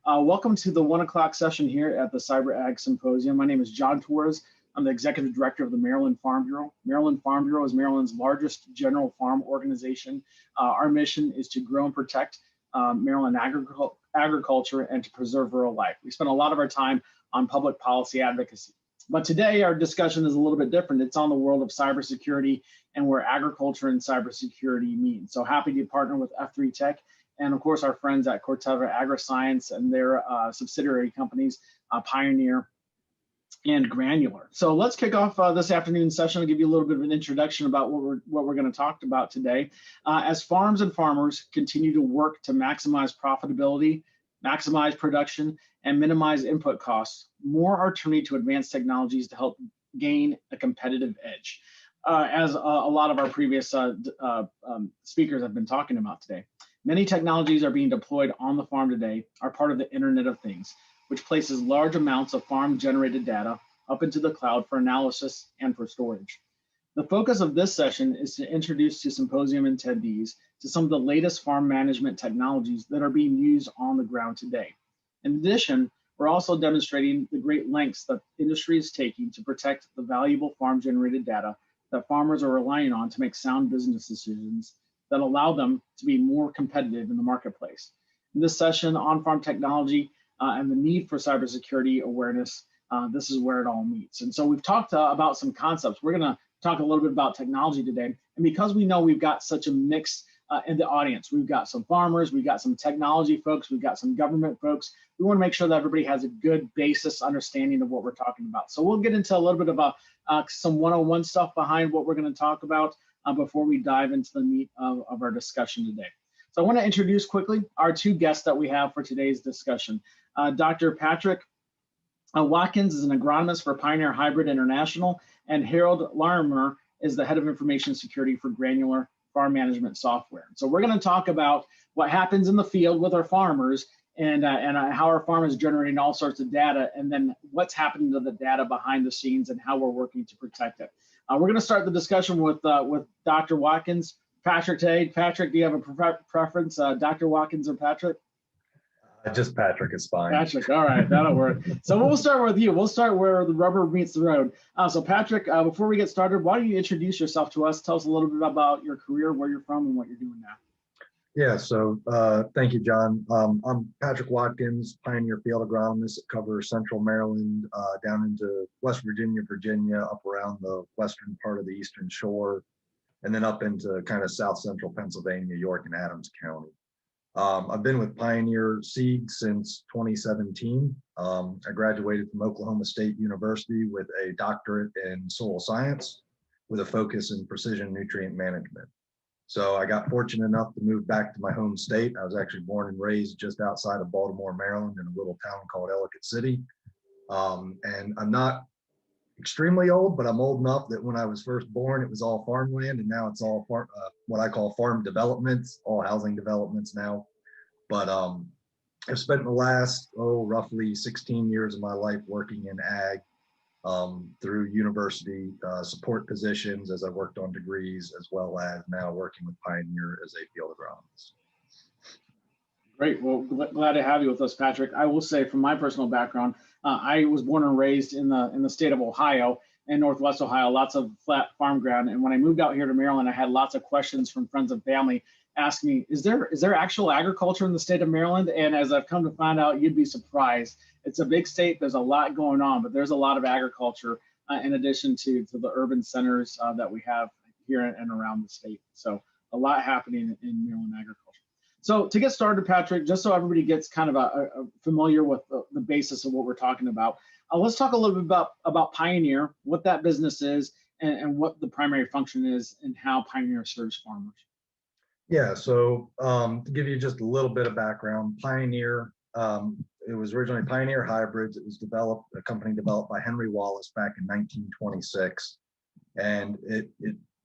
Welcome to the 1 o'clock session here at the CyberAg Symposium. My name is John Torres. I'm the Executive Director of the Maryland Farm Bureau. Maryland Farm Bureau is Maryland's largest general farm organization. Our mission is to grow and protect Maryland agriculture and to preserve rural life. We spend a lot of our time on public policy advocacy. But today our discussion is a little bit different. It's on the world of cybersecurity and where agriculture and cybersecurity meet. So happy to partner with F3 Tech and of course our friends at Corteva Agriscience and their subsidiary companies, Pioneer and Granular. So let's kick off this afternoon's session. I'll give you a little bit of an introduction about what we're going to talk about today. As farms and farmers continue to work to maximize profitability, maximize production, and minimize input costs, more are turning to advanced technologies to help gain a competitive edge, as a lot of our previous speakers have been talking about today. Many technologies are being deployed on the farm today are part of the Internet of Things, which places large amounts of farm-generated data up into the cloud for analysis and for storage. The focus of this session is to introduce to symposium attendees to some of the latest farm management technologies that are being used on the ground today. In addition, we're also demonstrating the great lengths that industry is taking to protect the valuable farm-generated data that farmers are relying on to make sound business decisions that allow them to be more competitive in the marketplace. In this session on farm technology and the need for cybersecurity awareness, this is where it all meets. And so we've talked about some concepts. We're gonna talk a little bit about technology today. And because we know we've got such a mix in the audience, we've got some farmers, we've got some technology folks, we've got some government folks. We wanna make sure that everybody has a good basis understanding of what we're talking about. So we'll get into a little bit about some 101 stuff behind what we're gonna talk about before we dive into the meat of our discussion today. So I want to introduce quickly our two guests that we have for today's discussion. Dr. Patrick Watkins is an agronomist for Pioneer Hi-Bred International, and Harold Larimer is the head of information security for Granular Farm Management Software. So we're going to talk about what happens in the field with our farmers and how our farm is generating all sorts of data, and then what's happening to the data behind the scenes and how we're working to protect it. We're going to start the discussion with Dr. Watkins. Patrick today. Patrick, do you have a preference, Dr. Watkins or Patrick? Just Patrick is fine. Patrick, all right, that'll work. So we'll start with you. We'll start where the rubber meets the road. So Patrick, before we get started, why don't you introduce yourself to us? Tell us a little bit about your career, where you're from, and what you're doing now. Yeah, so thank you, John. I'm Patrick Watkins, Pioneer Field Agronomist that covers Central Maryland down into West Virginia, up around the western part of the Eastern Shore, and then up into kind of South Central Pennsylvania, York and Adams County. I've been with Pioneer Seed since 2017. I graduated from Oklahoma State University with a doctorate in soil science with a focus in precision nutrient management. So I got fortunate enough to move back to my home state. I was actually born and raised just outside of Baltimore, Maryland, in a little town called Ellicott City. And I'm not extremely old, but I'm old enough that when I was first born, it was all farmland, and now it's all what I call farm developments, all housing developments now. But I've spent the last, roughly 16 years of my life working in ag, through university support positions as I worked on degrees, as well as now working with Pioneer as a field agronomist. Great, well, glad to have you with us, Patrick. I will say from my personal background, I was born and raised in the state of Ohio and Northwest Ohio, lots of flat farm ground. And when I moved out here to Maryland, I had lots of questions from friends and family asking me, is there actual agriculture in the state of Maryland? And as I've come to find out, you'd be surprised. It's a big state, there's a lot going on, but there's a lot of agriculture in addition to the urban centers that we have here and around the state. So a lot happening in Maryland agriculture. So to get started, Patrick, just so everybody gets kind of familiar with the basis of what we're talking about, let's talk a little bit about Pioneer, what that business is, and what the primary function is, and how Pioneer serves farmers. Yeah, so to give you just a little bit of background, Pioneer, it was originally Pioneer Hybrids. It was a company developed by Henry Wallace back in 1926. And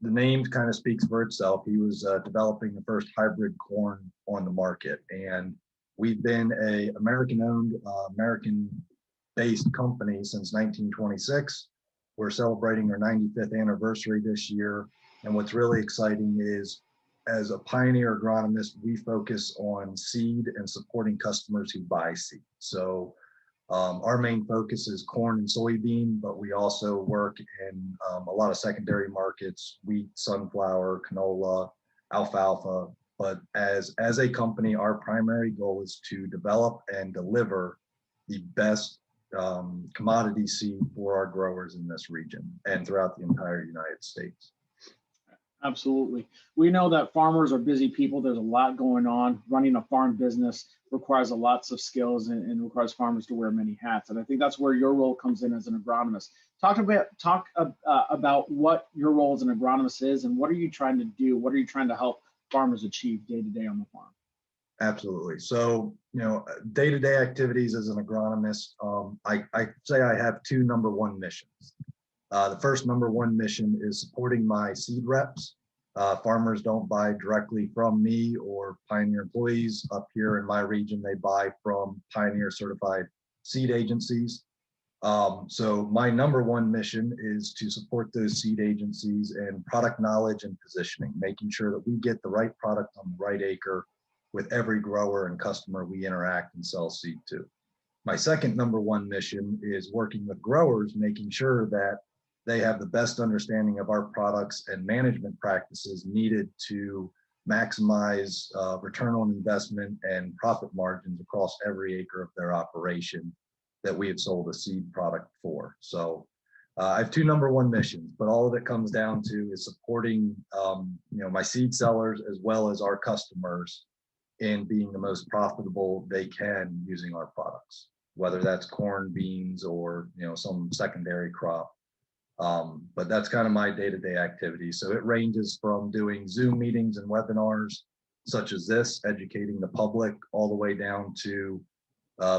the name kind of speaks for itself. He was developing the first hybrid corn on the market. And we've been a American-owned, American-based company since 1926. We're celebrating our 95th anniversary this year. And what's really exciting is as a pioneer agronomist, we focus on seed and supporting customers who buy seed. So our main focus is corn and soybean, but we also work in a lot of secondary markets: wheat, sunflower, canola, alfalfa. But as a company, our primary goal is to develop and deliver the best commodity seed for our growers in this region and throughout the entire United States. Absolutely. We know that farmers are busy people. There's a lot going on. Running a farm business requires lots of skills and requires farmers to wear many hats. And I think that's where your role comes in as an agronomist. Talk about what your role as an agronomist is, and what are you trying to do? What are you trying to help farmers achieve day to day on the farm? Absolutely. So, day-to-day activities as an agronomist, I say I have two number one missions. The first number one mission is supporting my seed reps. Farmers don't buy directly from me or Pioneer employees. Up here in my region, they buy from Pioneer certified seed agencies. So my number one mission is to support those seed agencies in product knowledge and positioning, making sure that we get the right product on the right acre with every grower and customer we interact and sell seed to. My second number one mission is working with growers, making sure that they have the best understanding of our products and management practices needed to maximize return on investment and profit margins across every acre of their operation that we have sold a seed product for. So I have two number one missions, but all of it comes down to is supporting my seed sellers as well as our customers in being the most profitable they can using our products, whether that's corn, beans, or some secondary crop. But that's kind of my day-to-day activity. So it ranges from doing Zoom meetings and webinars such as this, educating the public, all the way down to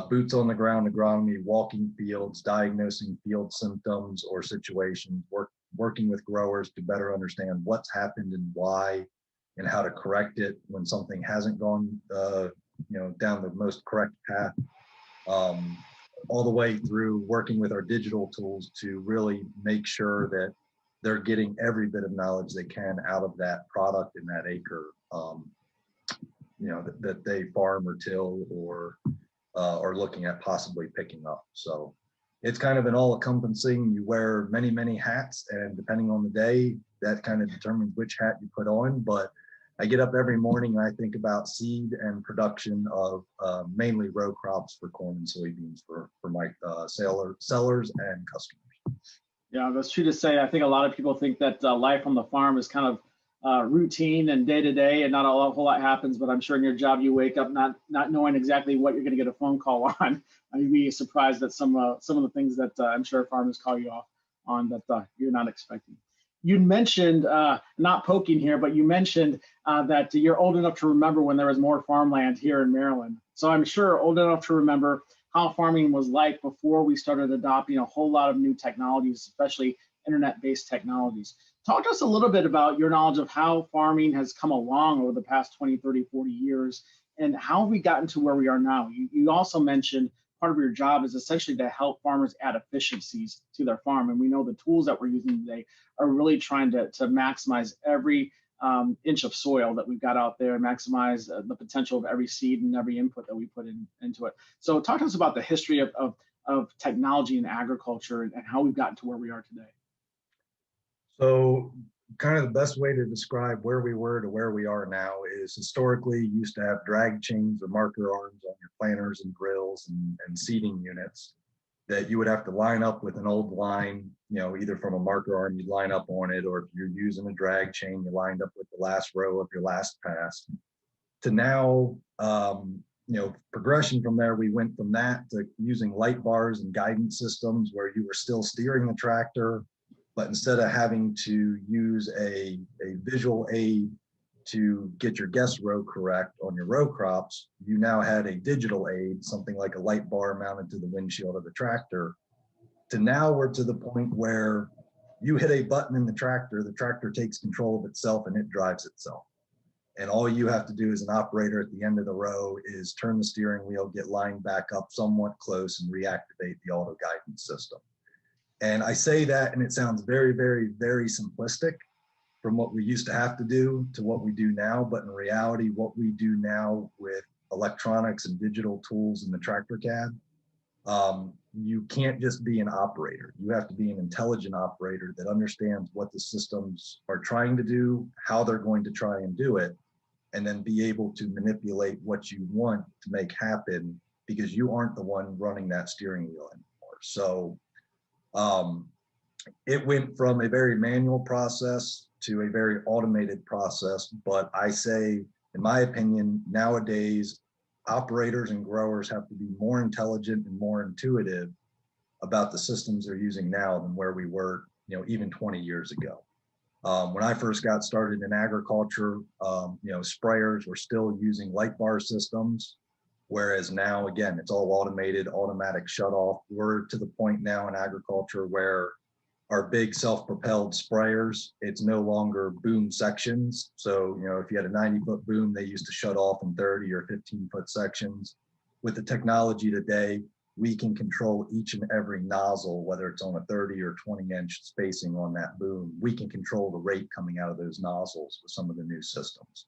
boots on the ground agronomy, walking fields, diagnosing field symptoms or situations, working with growers to better understand what's happened and why, and how to correct it when something hasn't gone down the most correct path. All the way through working with our digital tools to really make sure that they're getting every bit of knowledge they can out of that product in that acre, that they farm or till or are looking at possibly picking up. So it's kind of an all-encompassing. You wear many, many hats, and depending on the day, that kind of determines which hat you put on. But I get up every morning and I think about seed and production of mainly row crops for corn and soybeans for my sellers and customers. Yeah, that's true to say. I think a lot of people think that life on the farm is kind of routine and day to day, and not a whole lot happens. But I'm sure in your job you wake up not knowing exactly what you're going to get a phone call on. You'd be surprised at some of the things that I'm sure farmers call you off on that you're not expecting. You mentioned, not poking here, but you mentioned that you're old enough to remember when there was more farmland here in Maryland. So I'm sure old enough to remember how farming was like before we started adopting a whole lot of new technologies, especially internet-based technologies. Talk to us a little bit about your knowledge of how farming has come along over the past 20, 30, 40 years, and how have we gotten to where we are now? You also mentioned part of your job is essentially to help farmers add efficiencies to their farm. And we know the tools that we're using today are really trying to maximize every inch of soil that we've got out there, and maximize the potential of every seed and every input that we put into it. So talk to us about the history of technology in agriculture and how we've gotten to where we are today. So kind of the best way to describe where we were to where we are now is historically you used to have drag chains or marker arms on your planters and drills and seeding units that you would have to line up with an old line, either from a marker arm, you line up on it, or if you're using a drag chain, you lined up with the last row of your last pass. To now, progression from there, we went from that to using light bars and guidance systems where you were still steering the tractor, but instead of having to use a visual aid to get your guess row correct on your row crops, you now had a digital aid, something like a light bar mounted to the windshield of the tractor. To now we're to the point where you hit a button in the tractor takes control of itself and it drives itself. And all you have to do as an operator at the end of the row is turn the steering wheel, get lined back up somewhat close, and reactivate the auto guidance system. And I say that and it sounds very, very, very simplistic. from what we used to have to do to what we do now. But in reality, what we do now with electronics and digital tools in the tractor cab, you can't just be an operator. You have to be an intelligent operator that understands what the systems are trying to do, how they're going to try and do it, and then be able to manipulate what you want to make happen, because you aren't the one running that steering wheel anymore. So it went from a very manual process to a very automated process. But I say, in my opinion, nowadays, operators and growers have to be more intelligent and more intuitive about the systems they're using now than where we were, even 20 years ago. When I first got started in agriculture, sprayers were still using light bar systems, whereas now, again, it's all automated, automatic shut off. We're to the point now in agriculture where our big self-propelled sprayers, it's no longer boom sections. So, if you had a 90-foot boom, they used to shut off in 30 or 15-foot sections. With the technology today, we can control each and every nozzle, whether it's on a 30 or 20-inch spacing on that boom. We can control the rate coming out of those nozzles with some of the new systems.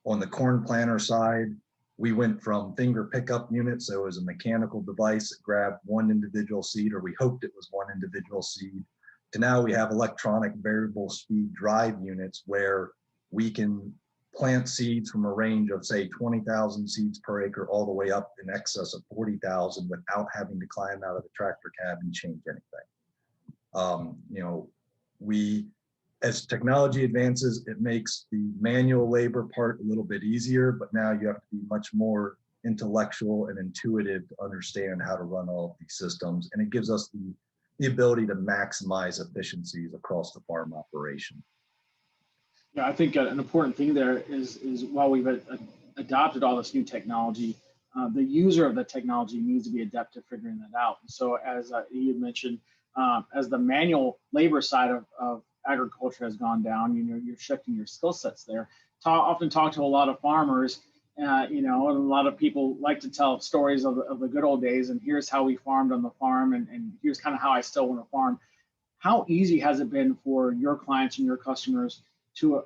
On the corn planter side, we went from finger pickup units, so it was a mechanical device that grabbed one individual seed, or we hoped it was one individual seed, to now we have electronic variable speed drive units where we can plant seeds from a range of, say, 20,000 seeds per acre all the way up in excess of 40,000 without having to climb out of the tractor cab and change anything. As technology advances, it makes the manual labor part a little bit easier, but now you have to be much more intellectual and intuitive to understand how to run all of these systems. And it gives us the ability to maximize efficiencies across the farm operation. Yeah, I think an important thing there is while we've adopted all this new technology, the user of the technology needs to be adept to figuring that out. So as you had mentioned, as the manual labor side of agriculture has gone down, you're shifting your skill sets there. Often talk to a lot of farmers, and a lot of people like to tell stories of the good old days, and here's how we farmed on the farm, and here's kind of how I still want to farm. How easy has it been for your clients and your customers to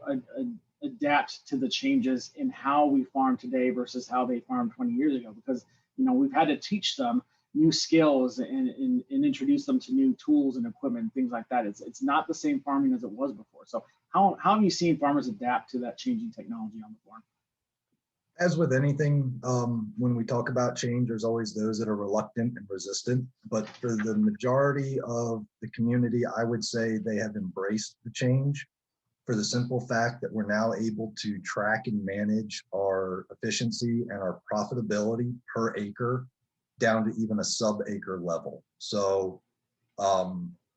adapt to the changes in how we farm today versus how they farmed 20 years ago? Because we've had to teach them new skills and introduce them to new tools and equipment and things like that. It's not the same farming as it was before. So how have you seen farmers adapt to that changing technology on the farm? As with anything, when we talk about change, there's always those that are reluctant and resistant. But for the majority of the community, I would say they have embraced the change, for the simple fact that we're now able to track and manage our efficiency and our profitability per acre down to even a sub-acre level. So,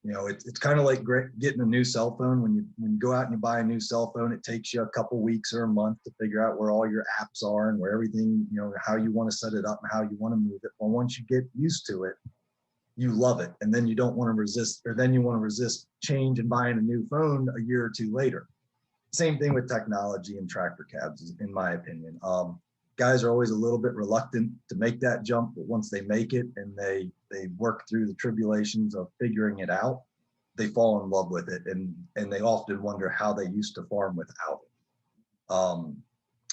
it's kind of like getting a new cell phone. When you go out and you buy a new cell phone, it takes you a couple weeks or a month to figure out where all your apps are and where everything, how you want to set it up and how you want to move it. Well, once you get used to it, you love it. And then you don't want to resist, or then you want to resist change and buying a new phone a year or two later. Same thing with technology and tractor cabs, in my opinion. Guys are always a little bit reluctant to make that jump, but once they make it and they work through the tribulations of figuring it out, they fall in love with it, and they often wonder how they used to farm without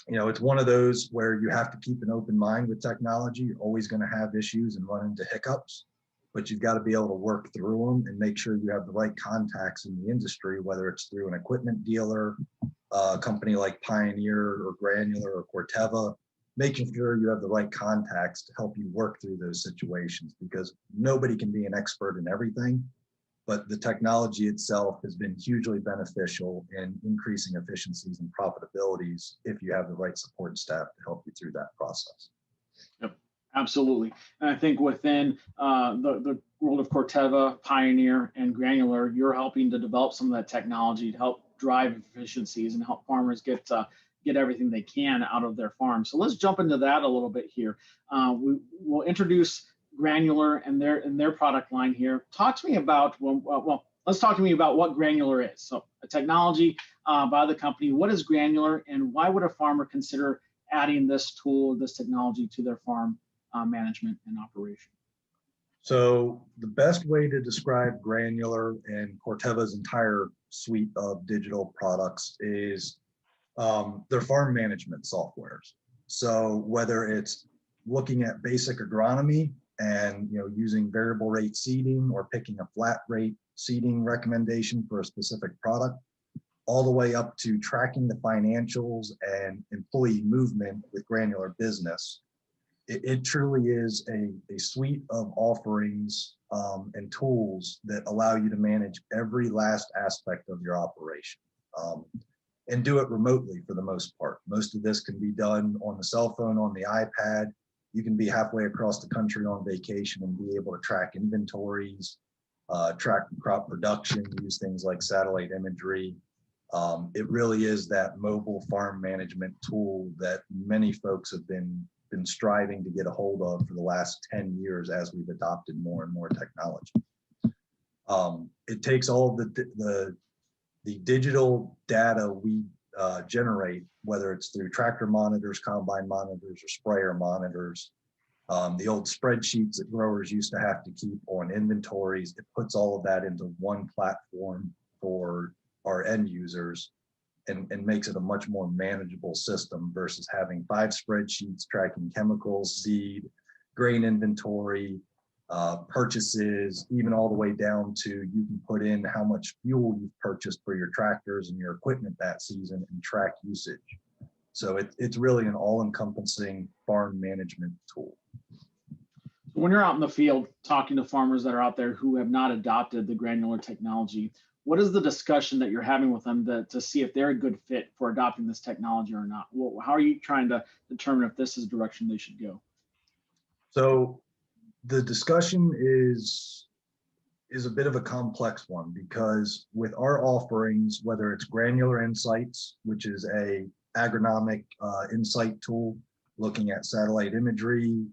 it. It's one of those where you have to keep an open mind with technology. You're always going to have issues and run into hiccups, but you've got to be able to work through them and make sure you have the right contacts in the industry, whether it's through an equipment dealer, a company like Pioneer or Granular or Corteva, making sure you have the right contacts to help you work through those situations, because nobody can be an expert in everything, but the technology itself has been hugely beneficial in increasing efficiencies and profitabilities if you have the right support staff to help you through that process. Yep, absolutely. And I think within the world of Corteva, Pioneer, and Granular, you're helping to develop some of that technology to help drive efficiencies and help farmers get everything they can out of their farm. So let's jump into that a little bit here. We'll introduce Granular and their product line here. Talk to me about, let's talk to me about what Granular is. So a technology by the company. What is Granular, and why would a farmer consider adding this tool, this technology to their farm management and operation? So the best way to describe Granular and Corteva's entire suite of digital products is their farm management softwares. So whether it's looking at basic agronomy and using variable rate seeding or picking a flat rate seeding recommendation for a specific product, all the way up to tracking the financials and employee movement with Granular Business. It truly is a suite of offerings and tools that allow you to manage every last aspect of your operation and do it remotely for the most part. Most of this can be done on the cell phone, on the iPad. You can be halfway across the country on vacation and be able to track inventories, track crop production, use things like satellite imagery. It really is that mobile farm management tool that many folks have been striving to get a hold of for the last 10 years as we've adopted more and more technology. It takes all of the digital data we generate, whether it's through tractor monitors, combine monitors, or sprayer monitors, the old spreadsheets that growers used to have to keep on inventories. It puts all of that into one platform for our end users and makes it a much more manageable system versus having 5 spreadsheets tracking chemicals, seed, grain inventory, purchases, even all the way down to you can put in how much fuel you've purchased for your tractors and your equipment that season and track usage. So it's really an all-encompassing farm management tool. When you're out in the field talking to farmers that are out there who have not adopted the granular technology, what is the discussion that you're having with them to see if they're a good fit for adopting this technology or not? How are you trying to determine if this is the direction they should go? So the discussion is a bit of a complex one, because with our offerings, whether it's Granular Insights, which is a agronomic insight tool looking at satellite imagery,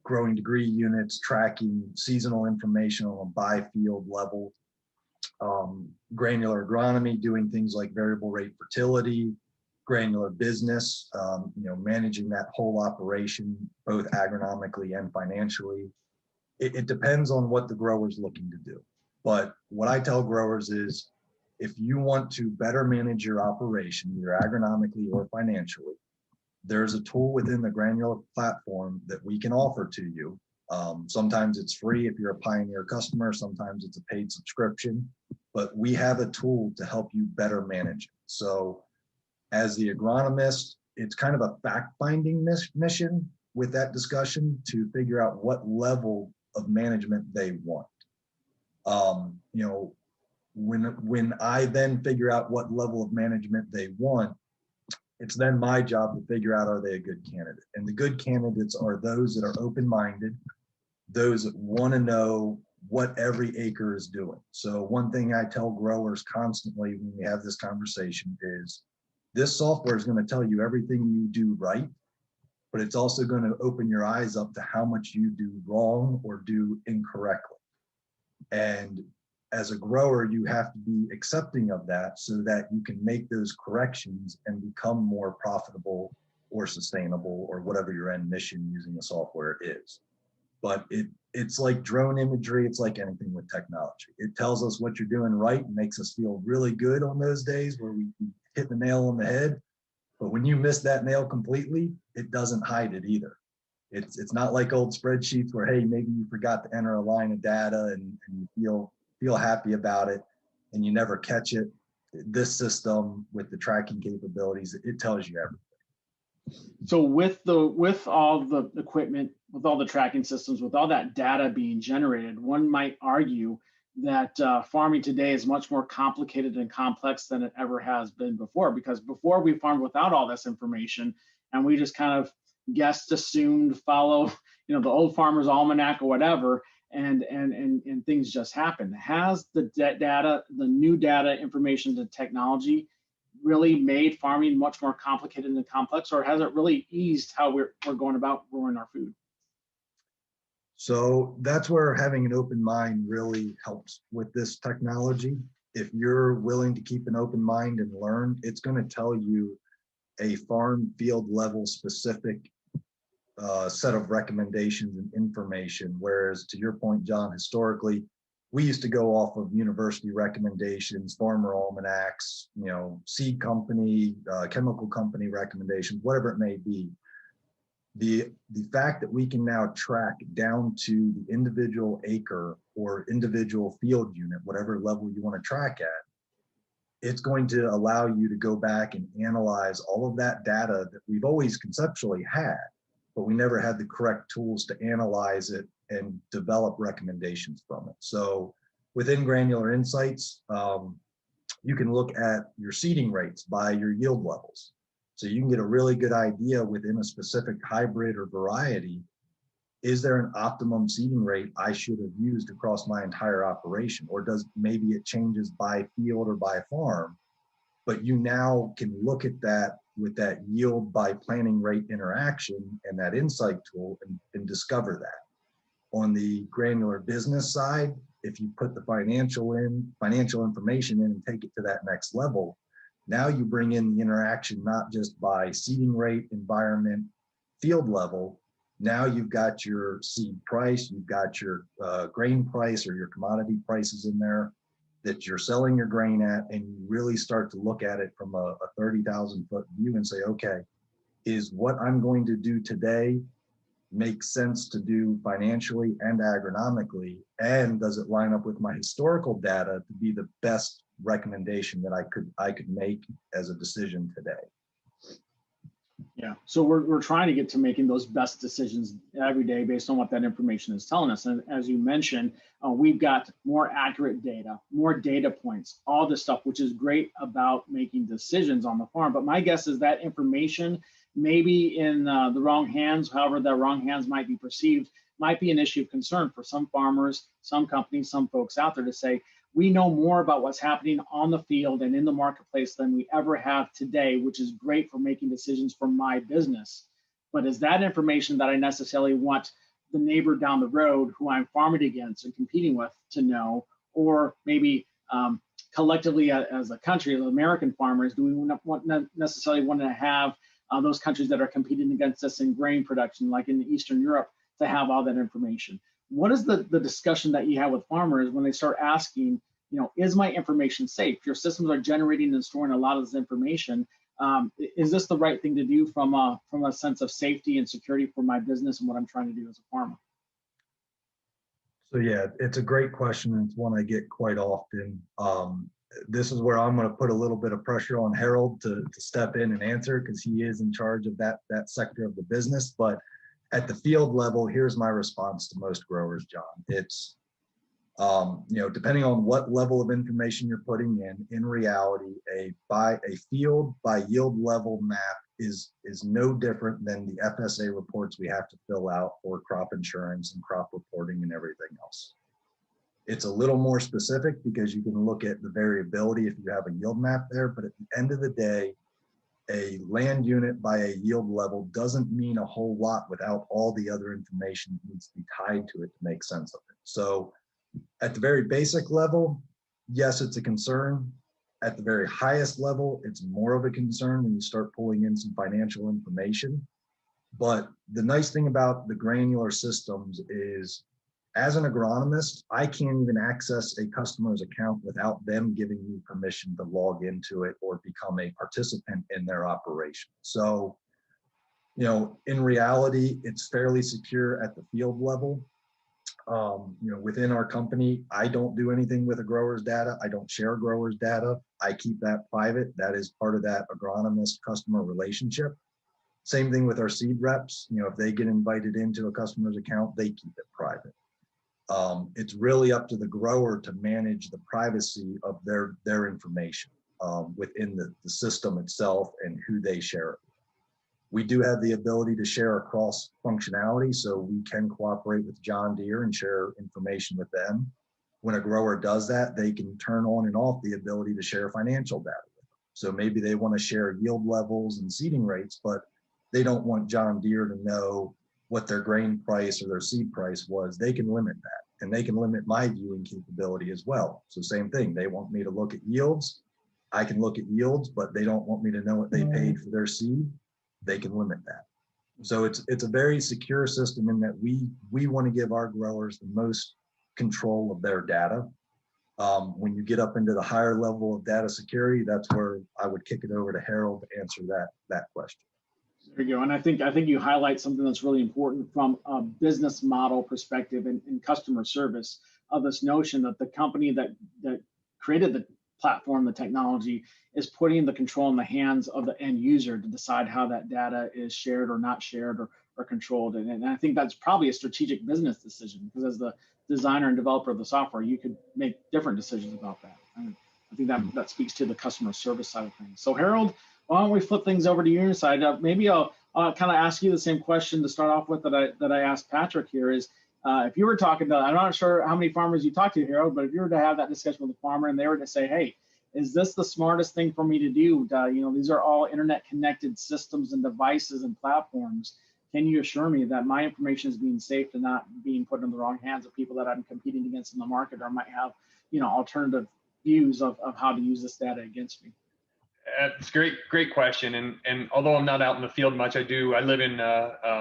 growing degree units, tracking seasonal information on a by field level, Granular Agronomy, doing things like variable rate fertility, Granular Business, managing that whole operation, both agronomically and financially. It depends on what the grower's looking to do. But what I tell growers is, if you want to better manage your operation, either agronomically or financially, there's a tool within the Granular platform that we can offer to you. Sometimes it's free if you're a Pioneer customer, sometimes it's a paid subscription, but we have a tool to help you better manage it. So as the agronomist, it's kind of a fact-finding mission with that discussion to figure out what level of management they want. When I then figure out what level of management they want, it's then my job to figure out, are they a good candidate? And the good candidates are those that are open-minded, those that want to know what every acre is doing. So one thing I tell growers constantly when we have this conversation is, this software is going to tell you everything you do right, but it's also going to open your eyes up to how much you do wrong or do incorrectly. And as a grower, you have to be accepting of that so that you can make those corrections and become more profitable or sustainable or whatever your end mission using the software is. But it's like drone imagery. It's like anything with technology. It tells us what you're doing right and makes us feel really good on those days where we hit the nail on the head. But when you miss that nail completely, it doesn't hide it either. It's not like old spreadsheets where, hey, maybe you forgot to enter a line of data and you feel happy about it and you never catch it. This system with the tracking capabilities, it tells you everything. So with all the equipment, with all the tracking systems, with all that data being generated, one might argue that farming today is much more complicated and complex than it ever has been before, because before we farmed without all this information and we just kind of guessed, assumed, follow, the old farmer's almanac or whatever, and things just happen. Has the data, the new data, information, the technology really made farming much more complicated and complex, or has it really eased how we're going about growing our food? So that's where having an open mind really helps with this technology. If you're willing to keep an open mind and learn, it's going to tell you a farm field level specific set of recommendations and information. Whereas to your point, John, historically, we used to go off of university recommendations, farmer almanacs, seed company, chemical company recommendations, whatever it may be. The fact that we can now track down to the individual acre or individual field unit, whatever level you want to track at, it's going to allow you to go back and analyze all of that data that we've always conceptually had, but we never had the correct tools to analyze it and develop recommendations from it. So within Granular Insights, you can look at your seeding rates by your yield levels. So you can get a really good idea within a specific hybrid or variety, is there an optimum seeding rate I should have used across my entire operation? Or does maybe it changes by field or by farm, but you now can look at that with that yield by planting rate interaction and that insight tool and discover that. On the granular business side, if you put the financial information in and take it to that next level, now you bring in the interaction, not just by seeding rate, environment, field level. Now you've got your seed price, you've got your grain price or your commodity prices in there that you're selling your grain at, and you really start to look at it from a 30,000 foot view and say, okay, is what I'm going to do today make sense to do financially and agronomically? And does it line up with my historical data to be the best recommendation that I could make as a decision today? Yeah, so we're trying to get to making those best decisions every day based on what that information is telling us. And as you mentioned, we've got more accurate data, more data points, all this stuff, which is great about making decisions on the farm. But my guess is that information, maybe in the wrong hands, however the wrong hands might be perceived, might be an issue of concern for some farmers, some companies, some folks out there to say, we know more about what's happening on the field and in the marketplace than we ever have today, which is great for making decisions for my business. But is that information that I necessarily want the neighbor down the road who I'm farming against and competing with to know? Or maybe collectively as a country, as American farmers, do we necessarily want to have those countries that are competing against us in grain production, like in Eastern Europe, to have all that information? What is the discussion that you have with farmers when they start asking, is my information safe? Your systems are generating and storing a lot of this information. Is this the right thing to do from a sense of safety and security for my business and what I'm trying to do as a farmer? So yeah, it's a great question, and it's one I get quite often. This is where I'm going to put a little bit of pressure on Harold to step in and answer, because he is in charge of that sector of the business. But at the field level, here's my response to most growers, John. It's, depending on what level of information you're putting in reality, a field by yield level map is no different than the FSA reports we have to fill out for crop insurance and crop reporting and everything else. It's a little more specific because you can look at the variability if you have a yield map there, but at the end of the day, a land unit by a yield level doesn't mean a whole lot without all the other information that needs to be tied to it to make sense of it. So at the very basic level, yes, it's a concern. At the very highest level, it's more of a concern when you start pulling in some financial information. But the nice thing about the granular systems is, as an agronomist, I can't even access a customer's account without them giving me permission to log into it or become a participant in their operation. So, in reality, it's fairly secure at the field level. Within our company, I don't do anything with a grower's data. I don't share growers' data. I keep that private. That is part of that agronomist customer relationship. Same thing with our seed reps. If they get invited into a customer's account, they keep it private. It's really up to the grower to manage the privacy of their information within the system itself and who they share it with. We do have the ability to share across functionality, so we can cooperate with John Deere and share information with them. When a grower does that, they can turn on and off the ability to share financial data with them. So maybe they want to share yield levels and seeding rates, but they don't want John Deere to know what their grain price or their seed price was. They can limit that, and they can limit my viewing capability as well. So same thing, they want me to look at yields. I can look at yields, but they don't want me to know what they paid for their seed. They can limit that. So it's a very secure system in that we want to give our growers the most control of their data. When you get up into the higher level of data security, that's where I would kick it over to Harold to answer that question. There you go. And I think you highlight something that's really important from a business model perspective and customer service, of this notion that the company that created the platform, the technology, is putting the control in the hands of the end user to decide how that data is shared or not shared or controlled. And I think that's probably a strategic business decision, because as the designer and developer of the software, you could make different decisions about that. And I think that speaks to the customer service side of things. So Harold, why don't we flip things over to your side? Maybe I'll kind of ask you the same question to start off with that I asked Patrick here is, if you were talking to, I'm not sure how many farmers you talked to, Harold, but if you were to have that discussion with a farmer and they were to say, hey, is this the smartest thing for me to do? These are all internet connected systems and devices and platforms. Can you assure me that my information is being safe and not being put in the wrong hands of people that I'm competing against in the market, or might have, alternative views of how to use this data against me? It's a great question. And although I'm not out in the field much, I live in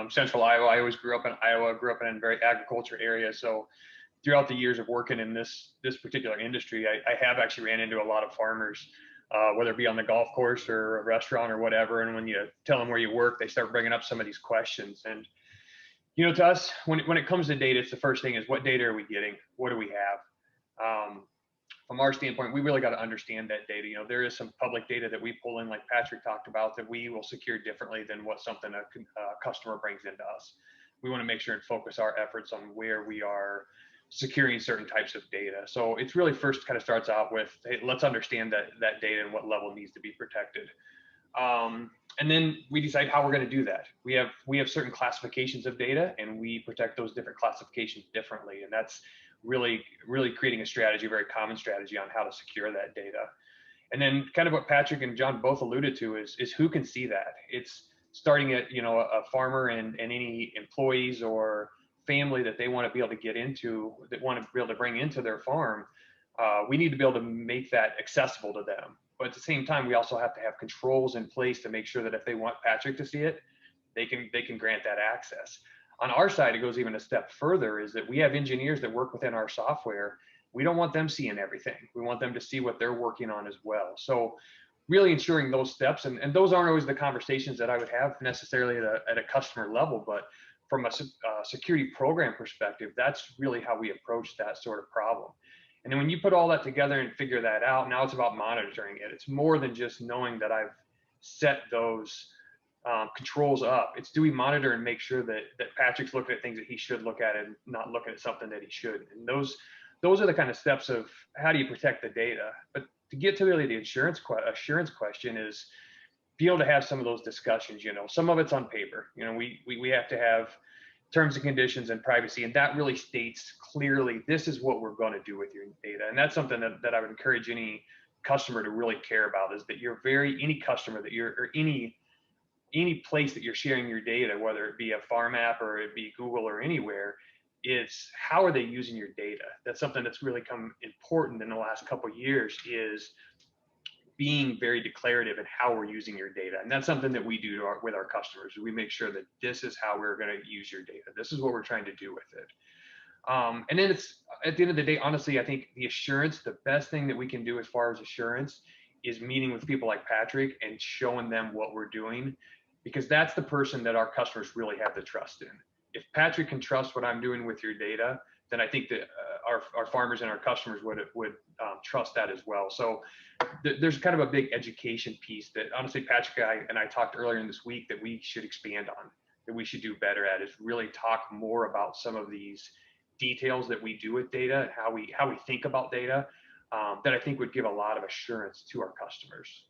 central Iowa. I always grew up in Iowa, grew up in a very agriculture area. So throughout the years of working in this particular industry, I have actually ran into a lot of farmers, whether it be on the golf course or a restaurant or whatever. And when you tell them where you work, they start bringing up some of these questions. And, to us, when it comes to data, it's the first thing is, what data are we getting? What do we have? From our standpoint, we really got to understand that data. There is some public data that we pull in, like Patrick talked about, that we will secure differently than what something a customer brings into us. We want to make sure and focus our efforts on where we are securing certain types of data. So it's really first kind of starts out with, hey, let's understand that data and what level needs to be protected. And then we decide how we're going to do that. We have certain classifications of data, and we protect those different classifications differently. And that's really creating a strategy, a very common strategy on how to secure that data. And then kind of what Patrick and John both alluded to is who can see that. It's starting at, a farmer and any employees or family that they want to be able to get into, that want to be able to bring into their farm. We need to be able to make that accessible to them. But at the same time, we also have to have controls in place to make sure that if they want Patrick to see it, they can grant that access. On our side, it goes even a step further, is that we have engineers that work within our software. We don't want them seeing everything. We want them to see what they're working on as well. So really ensuring those steps, and those aren't always the conversations that I would have necessarily at a customer level, but from a security program perspective, that's really how we approach that sort of problem. And then when you put all that together and figure that out, now it's about monitoring it. It's more than just knowing that I've set those controls up. It's, do we monitor and make sure that Patrick's looking at things that he should look at and not looking at something that he shouldn't. And those are the kind of steps of how do you protect the data. But to get to really the assurance question is be able to have some of those discussions. Some of it's on paper. We have to have terms and conditions and privacy, and that really states clearly, this is what we're going to do with your data. And that's something that I would encourage any customer to really care about, is that any customer that you're, or any place that you're sharing your data, whether it be a farm app or it be Google or anywhere, is how are they using your data? That's something that's really come important in the last couple of years, is being very declarative in how we're using your data. And that's something that we do with our customers. We make sure that this is how we're going to use your data. This is what we're trying to do with it. And then it's, at the end of the day, honestly, I think the assurance, the best thing that we can do as far as assurance is meeting with people like Patrick and showing them what we're doing, because that's the person that our customers really have the trust in. If Patrick can trust what I'm doing with your data, then I think that our farmers and our customers would trust that as well. So there's kind of a big education piece that honestly Patrick and I talked earlier in this week that we should expand on, that we should do better at, is really talk more about some of these details that we do with data and how we think about data, that I think would give a lot of assurance to our customers.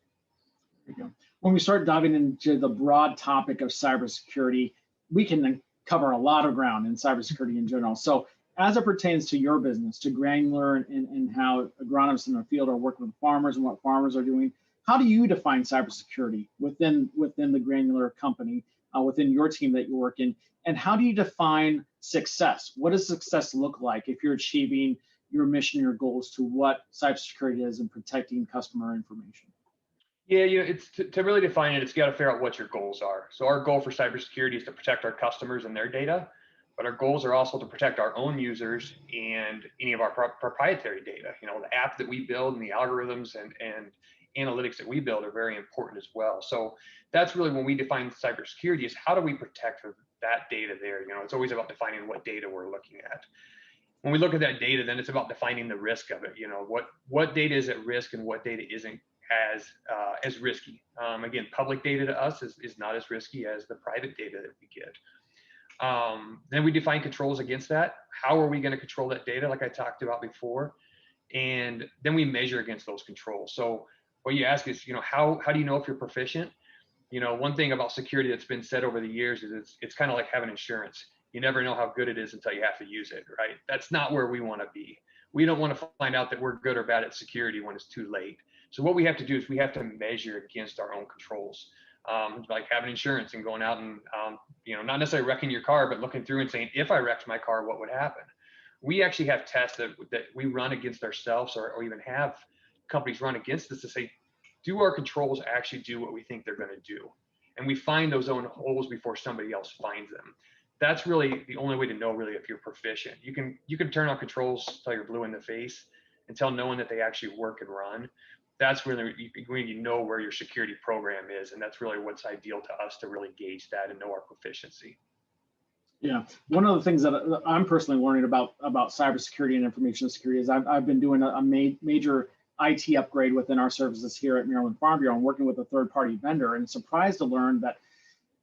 There you go. When we start diving into the broad topic of cybersecurity, we can cover a lot of ground in cybersecurity in general. So as it pertains to your business, to Granular, and how agronomists in the field are working with farmers and what farmers are doing, how do you define cybersecurity within the Granular company, within your team that you work in? And how do you define success? What does success look like if you're achieving your mission, your goals, to what cybersecurity is in protecting customer information? Yeah, it's to really define it, it's got to figure out what your goals are. So our goal for cybersecurity is to protect our customers and their data, but our goals are also to protect our own users and any of our proprietary data. The app that we build and the algorithms and analytics that we build are very important as well. So that's really when we define cybersecurity, is how do we protect that data there? It's always about defining what data we're looking at. When we look at that data, then it's about defining the risk of it. What data is at risk and what data isn't as risky. Again, public data to us is not as risky as the private data that we get. Then we define controls against that. How are we going to control that data, like I talked about before? And then we measure against those controls. So what you ask is, how do you know if you're proficient? One thing about security that's been said over the years is it's kind of like having insurance. You never know how good it is until you have to use it, right? That's not where we want to be. We don't want to find out that we're good or bad at security when it's too late. So what we have to do is we have to measure against our own controls, like having insurance and going out and, not necessarily wrecking your car, but looking through and saying, if I wrecked my car, what would happen? We actually have tests that we run against ourselves or even have companies run against us to say, do our controls actually do what we think they're going to do? And we find those own holes before somebody else finds them. That's really the only way to know really if you're proficient. You can turn on controls till you're blue in the face until knowing that they actually work and run. That's really when you know where your security program is, and that's really what's ideal to us to really gauge that and know our proficiency. Yeah, one of the things that I'm personally learning about cybersecurity and information security is I've been doing a major IT upgrade within our services here at Maryland Farm Bureau and working with a third-party vendor, and surprised to learn that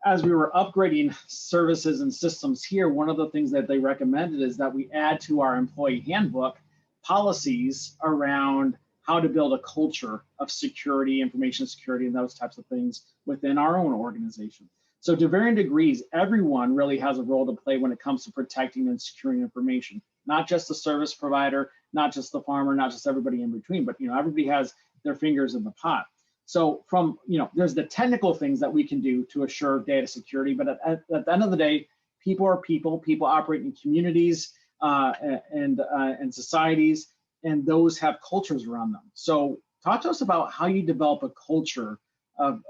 as we were upgrading services and systems here, one of the things that they recommended is that we add to our employee handbook policies around how to build a culture of security, information security, and those types of things within our own organization. So to varying degrees, everyone really has a role to play when it comes to protecting and securing information, not just the service provider, not just the farmer, not just everybody in between, but everybody has their fingers in the pot. So from, there's the technical things that we can do to assure data security, but at the end of the day, people are people operate in communities and societies, and those have cultures around them. So talk to us about how you develop a culture of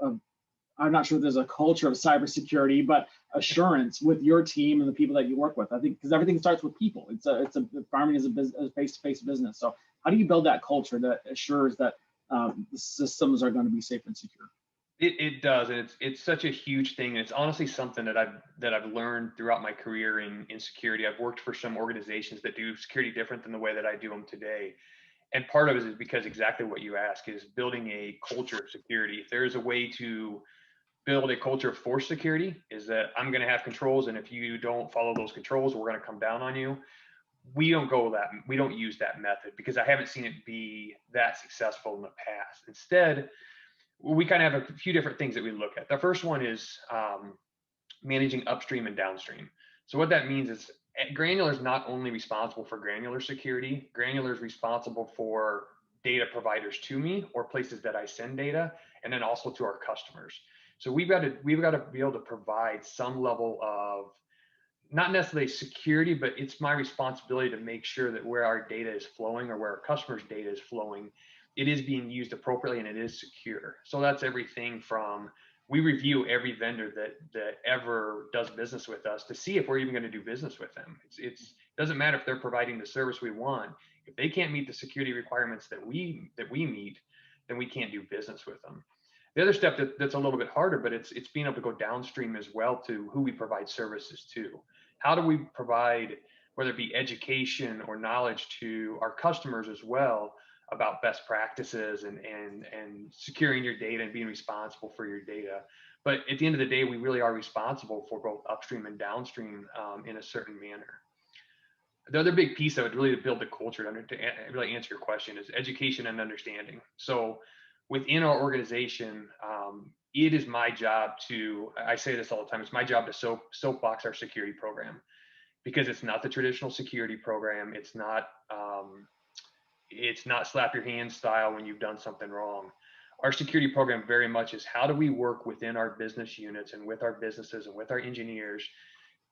I'm not sure if there's a culture of cybersecurity, but assurance with your team and the people that you work with. I think because everything starts with people. Farming is a face-to-face business. So how do you build that culture that assures that the systems are going to be safe and secure? It does, and it's such a huge thing. And it's honestly something that I've learned throughout my career in security. I've worked for some organizations that do security different than the way that I do them today. And part of it is because exactly what you ask is building a culture of security. If there is a way to build a culture of forced security, is that I'm going to have controls, and if you don't follow those controls, we're going to come down on you. We don't use that method because I haven't seen it be that successful in the past. Instead, we kind of have a few different things that we look at. The first one is managing upstream and downstream. So what that means is Granular is not only responsible for granular security, Granular is responsible for data providers to me or places that I send data, and then also to our customers. So we've got to be able to provide some level of not necessarily security, but it's my responsibility to make sure that where our data is flowing or where our customers' data is flowing, it is being used appropriately and it is secure. So that's everything from we review every vendor that ever does business with us to see if we're even going to do business with them. It doesn't matter if they're providing the service we want. If they can't meet the security requirements that we meet, then we can't do business with them. The other step that's a little bit harder, but it's being able to go downstream as well to who we provide services to. How do we provide, whether it be education or knowledge to our customers as well about best practices and securing your data and being responsible for your data. But at the end of the day, we really are responsible for both upstream and downstream in a certain manner. The other big piece I would really build the culture to really answer your question is education and understanding. So within our organization, it is my job I say this all the time, it's my job to soapbox our security program, because it's not the traditional security program. It's not slap your hands style when you've done something wrong. Our security program very much is how do we work within our business units and with our businesses and with our engineers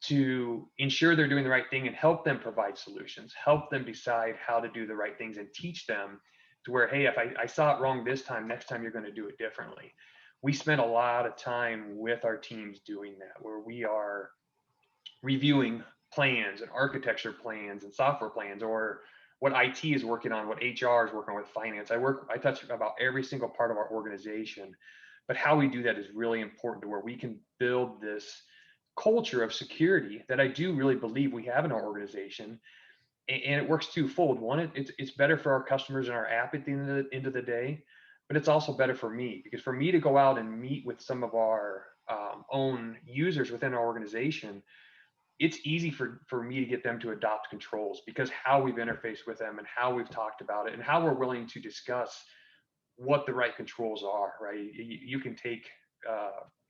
to ensure they're doing the right thing and help them provide solutions, help them decide how to do the right things and teach them to where, hey, if I saw it wrong this time, next time you're going to do it differently. We spend a lot of time with our teams doing that, where we are reviewing plans and architecture plans and software plans, or what IT is working on, what HR is working on with finance. I touch about every single part of our organization, but how we do that is really important to where we can build this culture of security that I do really believe we have in our organization. And it works twofold. One, it's better for our customers and our app at the end of the day, but it's also better for me, because for me to go out and meet with some of our own users within our organization, it's easy for me to get them to adopt controls, because how we've interfaced with them and how we've talked about it and how we're willing to discuss what the right controls are, right? You can take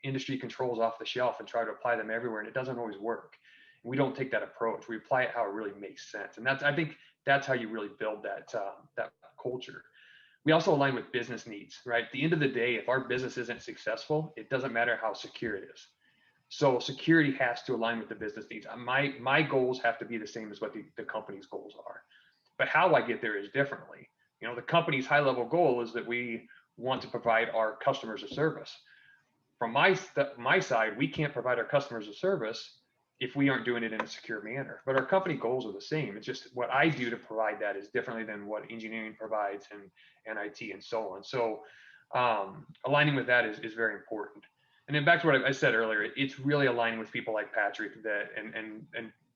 industry controls off the shelf and try to apply them everywhere, and it doesn't always work. We don't take that approach. We apply it how it really makes sense. And I think that's how you really build that culture. We also align with business needs, right? At the end of the day, if our business isn't successful, it doesn't matter how secure it is. So security has to align with the business needs. My goals have to be the same as what the company's goals are. But how I get there is differently. You know, the company's high level goal is that we want to provide our customers a service. From my side, we can't provide our customers a service if we aren't doing it in a secure manner. But our company goals are the same. It's just what I do to provide that is differently than what engineering provides and IT and so on. So aligning with that is very important. And then back to what I said earlier, it's really aligning with people like Patrick that and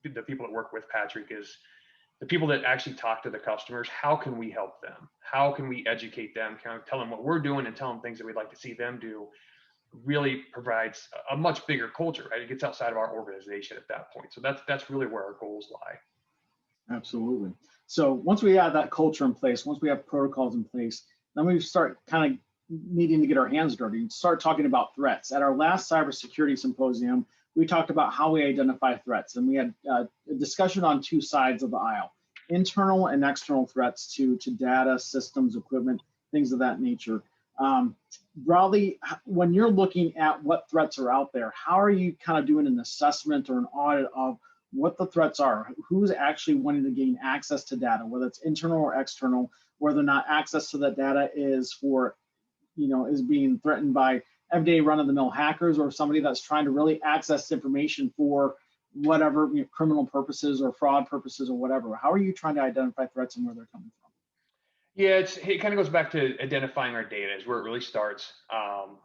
the people that work with Patrick is the people that actually talk to the customers. How can we help them? How can we educate them? Kind of tell them what we're doing and tell them things that we'd like to see them do. Really provides a much bigger culture, right? It gets outside of our organization at that point. So that's really where our goals lie. Absolutely. So once we have that culture in place, once we have protocols in place, then we start kind of needing to get our hands dirty, start talking about threats. At our last cybersecurity symposium, we talked about how we identify threats, and we had a discussion on two sides of the aisle: internal and external threats to data, systems, equipment, things of that nature. Broadly, when you're looking at what threats are out there, how are you kind of doing an assessment or an audit of what the threats are? Who's actually wanting to gain access to data, whether it's internal or external, whether or not access to that data is being threatened by everyday run-of-the-mill hackers or somebody that's trying to really access information for whatever criminal purposes or fraud purposes or whatever. How are you trying to identify threats and where they're coming from? Yeah, it kind of goes back to identifying our data is where it really starts.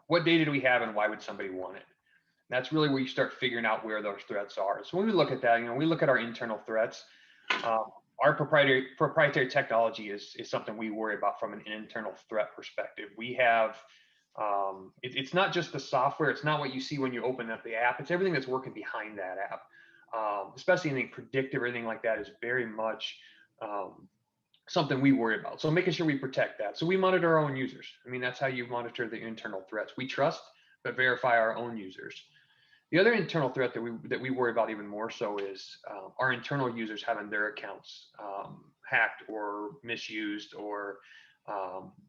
What data do we have and why would somebody want it? That's really where you start figuring out where those threats are. So when we look at that, we look at our internal threats. Our proprietary technology is something we worry about from an internal threat perspective. We have, it's not just the software. It's not what you see when you open up the app. It's everything that's working behind that app. Especially anything predictive or anything like that is very much something we worry about. So making sure we protect that. So we monitor our own users. That's how you monitor the internal threats. We trust, but verify our own users. The other internal threat that we worry about even more so is our internal users having their accounts hacked or misused, or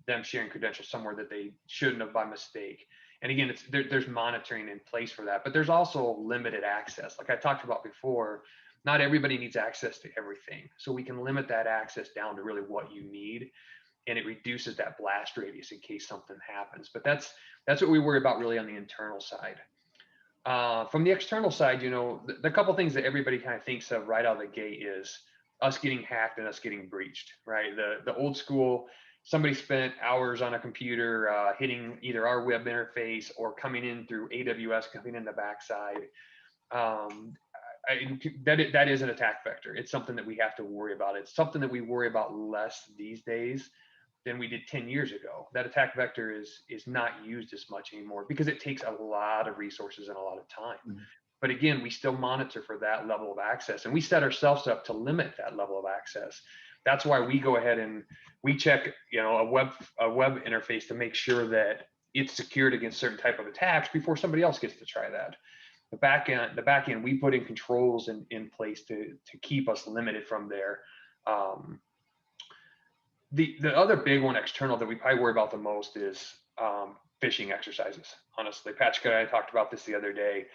them sharing credentials somewhere that they shouldn't have by mistake. And again, there's monitoring in place for that, but there's also limited access. Like I talked about before, not everybody needs access to everything. So we can limit that access down to really what you need, and it reduces that blast radius in case something happens. But that's what we worry about really on the internal side. From the external side, the couple things that everybody kind of thinks of right out of the gate is us getting hacked and us getting breached, right? The old school, somebody spent hours on a computer hitting either our web interface or coming in through AWS, coming in the backside. That is an attack vector. It's something that we have to worry about. It's something that we worry about less these days than we did 10 years ago. That attack vector is not used as much anymore because it takes a lot of resources and a lot of time. Mm-hmm. But again, we still monitor for that level of access, and we set ourselves up to limit that level of access. That's why we go ahead and we check, a web interface to make sure that it's secured against certain type of attacks before somebody else gets to try that. The back end, we put in controls in place to keep us limited from there. The other big one external that we probably worry about the most is phishing exercises. Honestly, Patrick and I talked about this the other day.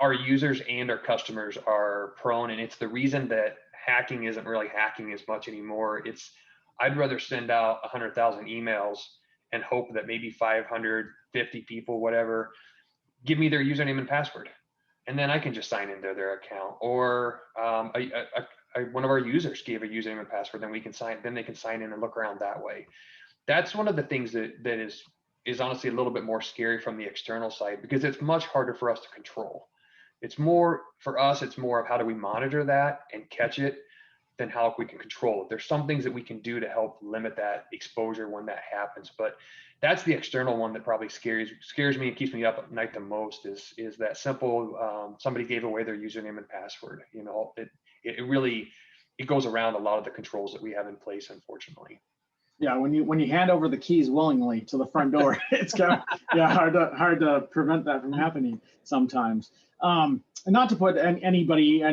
Our users and our customers are prone, and it's the reason that hacking isn't really hacking as much anymore. It's I'd rather send out 100,000 emails and hope that maybe 550 people, whatever, give me their username and password, and then I can just sign into their account. Or one of our users gave a username and password, then they can sign in and look around that way. That's one of the things that is honestly a little bit more scary from the external side, because it's much harder for us to control. It's more for us, it's more of how do we monitor that and catch it than how we can control it. There's some things that we can do to help limit that exposure when that happens, but that's the external one that probably scares me and keeps me up at night the most, is that simple, somebody gave away their username and password. You know, it really, it goes around a lot of the controls that we have in place, unfortunately. Yeah, when you hand over the keys willingly to the front door, it's kind of hard to prevent that from happening sometimes. And not to put any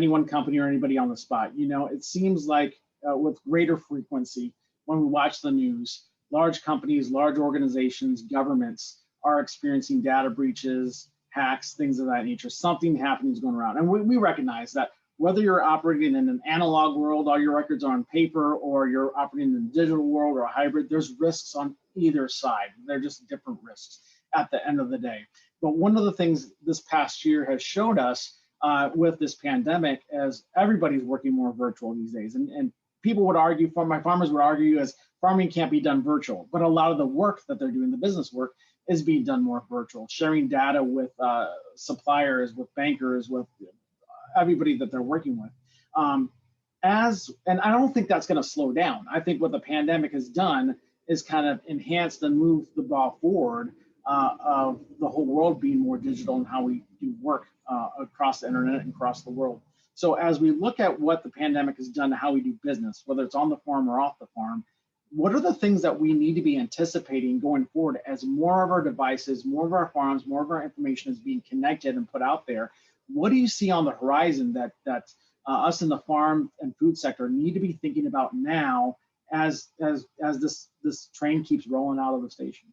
one company or anybody on the spot, you know, it seems like with greater frequency when we watch the news, large companies, large organizations, governments are experiencing data breaches, hacks, things of that nature. Something happening is going around, and we recognize that. Whether you're operating in an analog world, all your records are on paper, or you're operating in a digital world or a hybrid, there's risks on either side. They're just different risks at the end of the day. But one of the things this past year has showed us with this pandemic is everybody's working more virtual these days. And people would argue, my farmers would argue, as farming can't be done virtual, but a lot of the work that they're doing, the business work, is being done more virtual, sharing data with suppliers, with bankers, with everybody that they're working with. And I don't think that's going to slow down. I think what the pandemic has done is kind of enhanced and moved the ball forward of the whole world being more digital and how we do work across the internet and across the world. So as we look at what the pandemic has done to how we do business, whether it's on the farm or off the farm, what are the things that we need to be anticipating going forward as more of our devices, more of our farms, more of our information is being connected and put out there? What do you see on the horizon that us in the farm and food sector need to be thinking about now as this train keeps rolling out of the station?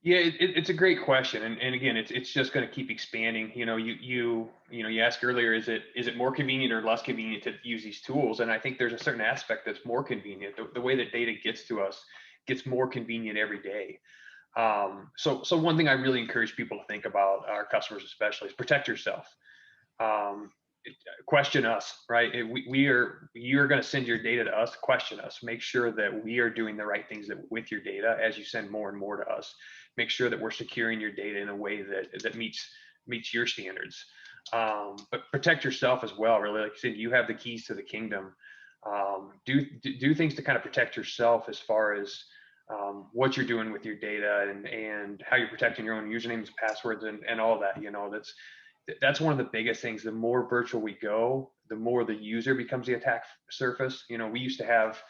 Yeah, it's a great question, and again, it's just going to keep expanding. You know, you asked earlier, is it more convenient or less convenient to use these tools? And I think there's a certain aspect that's more convenient. The way that data gets to us gets more convenient every day. So one thing I really encourage people to think about, our customers especially, is protect yourself. Question us, right? You're going to send your data to us. Question us. Make sure that we are doing the right things with your data as you send more and more to us. Make sure that we're securing your data in a way that meets your standards. But protect yourself as well. Really, like you said, you have the keys to the kingdom. Do things to kind of protect yourself as far as what you're doing with your data and how you're protecting your own usernames, passwords, and all that. You know, that's one of the biggest things. The more virtual we go, the more the user becomes the attack surface. You know, we used to have,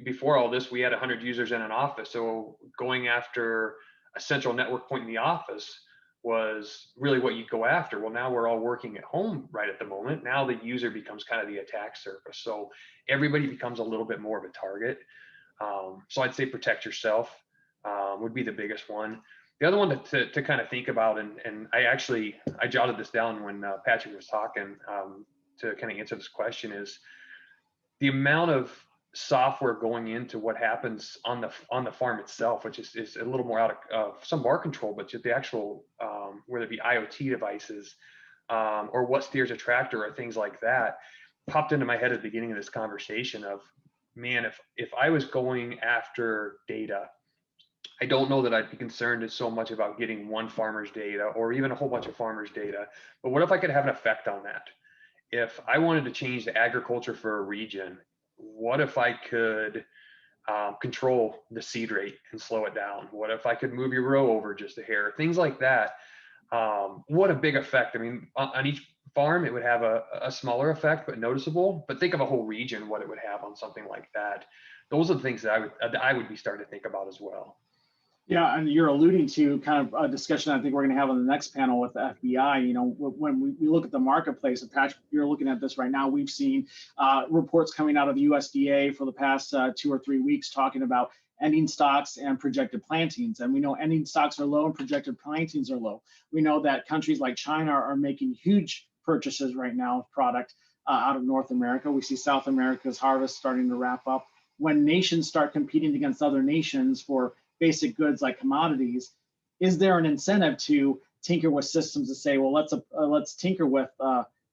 before all this, we had 100 users in an office. So going after a central network point in the office was really what you'd go after. Well, now we're all working at home right at the moment. Now the user becomes kind of the attack surface. So everybody becomes a little bit more of a target. So I'd say protect yourself would be the biggest one. The other one to kind of think about, and I jotted this down when Patrick was talking to kind of answer this question, is the amount of software going into what happens on the farm itself, which is a little more out of some of our control, but just the actual, whether it be IoT devices or what steers a tractor or things like that, popped into my head at the beginning of this conversation of, man, if I was going after data, I don't know that I'd be concerned so much about getting one farmer's data or even a whole bunch of farmers' data. But what if I could have an effect on that? If I wanted to change the agriculture for a region, what if I could control the seed rate and slow it down? What if I could move your row over just a hair? Things like that. What a big effect. I mean, on each farm, it would have a smaller effect, but noticeable. But think of a whole region, what it would have on something like that. Those are the things that I would be starting to think about as well. Yeah, and you're alluding to kind of a discussion I think we're going to have on the next panel with the FBI. You know, when we look at the marketplace, and Patrick, you're looking at this right now, we've seen reports coming out of the USDA for the past 2 or 3 weeks talking about ending stocks and projected plantings. And we know ending stocks are low and projected plantings are low. We know that countries like China are making huge purchases right now of product out of North America. We see South America's harvest starting to wrap up. when nations start competing against other nations for basic goods like commodities, is there an incentive to tinker with systems to say, well, let's tinker with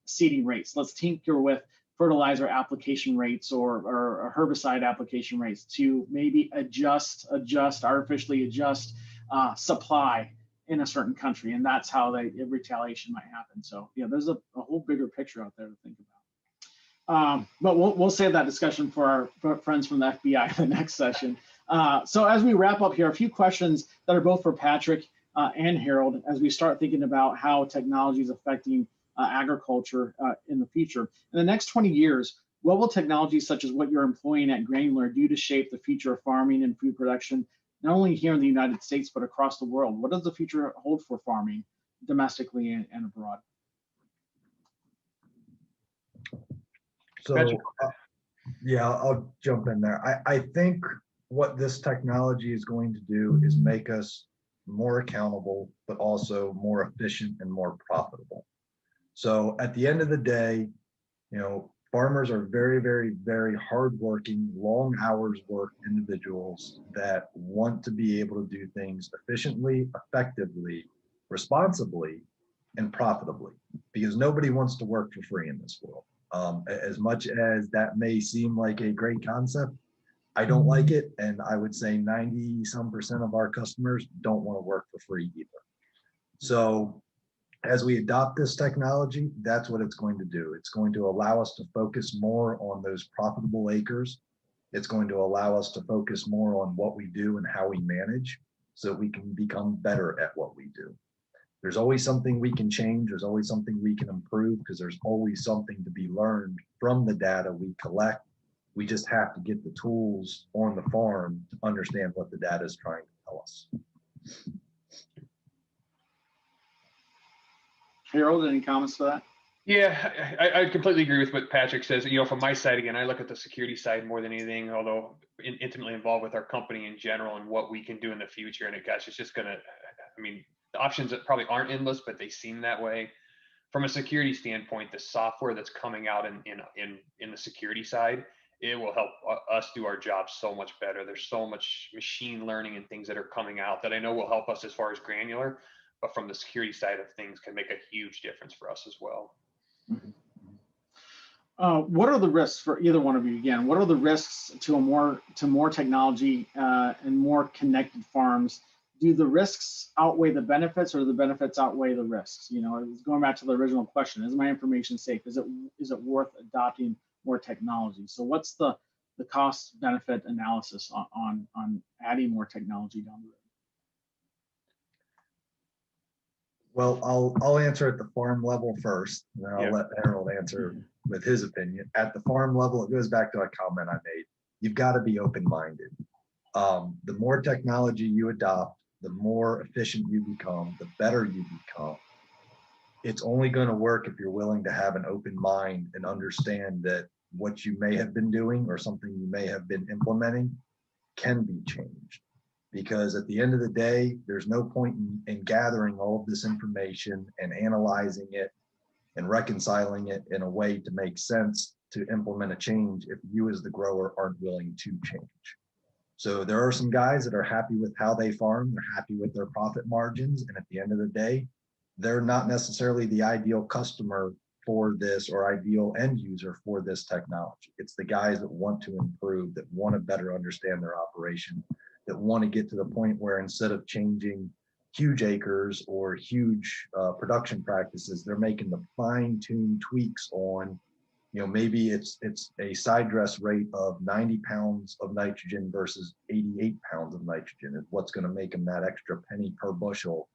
seeding rates, let's tinker with fertilizer application rates or herbicide application rates to maybe artificially adjust supply in a certain country, and that's how retaliation might happen. So yeah, there's a whole bigger picture out there to think about. But we'll save that discussion for our friends from the FBI in the next session. So as we wrap up here, a few questions that are both for Patrick and Harold as we start thinking about how technology is affecting agriculture in the future. In the next 20 years, what will technologies such as what you're employing at Granular do to shape the future of farming and food production, not only here in the United States, but across the world? What does the future hold for farming domestically and abroad? So, yeah, I'll jump in there. I think what this technology is going to do is make us more accountable, but also more efficient and more profitable. So at the end of the day, farmers are very, very, very hardworking, long hours work individuals that want to be able to do things efficiently, effectively, responsibly, and profitably, because nobody wants to work for free in this world. As much as that may seem like a great concept, I don't like it. And I would say 90% of our customers don't want to work for free either. So as we adopt this technology, that's what it's going to do. It's going to allow us to focus more on those profitable acres. It's going to allow us to focus more on what we do and how we manage so that we can become better at what we do. There's always something we can change. There's always something we can improve because there's always something to be learned from the data we collect. We just have to get the tools on the farm to understand what the data is trying to tell us. Harold, any comments to that? Yeah, I completely agree with what Patrick says. From my side, again, I look at the security side more than anything, although intimately involved with our company in general and what we can do in the future. And it's just going to, the options that probably aren't endless, but they seem that way. From a security standpoint, the software that's coming out in the security side, it will help us do our job so much better. There's so much machine learning and things that are coming out that I know will help us as far as Granular, but from the security side of things can make a huge difference for us as well. What are the risks for either one of you? Again, what are the risks to more technology and more connected farms? Do the risks outweigh the benefits, or do the benefits outweigh the risks? Going back to the original question: is my information safe? Is it worth adopting more technology? So, what's the cost benefit analysis on adding more technology down the road? Well, I'll answer at the farm level first, and then I'll let Harold answer with his opinion. At the farm level, it goes back to a comment I made. You've got to be open-minded. The more technology you adopt, the more efficient you become, the better you become. It's only going to work if you're willing to have an open mind and understand that what you may have been doing or something you may have been implementing can be changed. Because at the end of the day, there's no point in gathering all of this information and analyzing it and reconciling it in a way to make sense to implement a change if you as the grower aren't willing to change. So there are some guys that are happy with how they farm, they're happy with their profit margins, and at the end of the day, they're not necessarily the ideal customer for this or ideal end user for this technology. It's the guys that want to improve, that want to better understand their operation, that want to get to the point where instead of changing huge acres or huge production practices, they're making the fine-tuned tweaks on, maybe it's a side dress rate of 90 pounds of nitrogen versus 88 pounds of nitrogen is what's going to make them that extra penny per bushel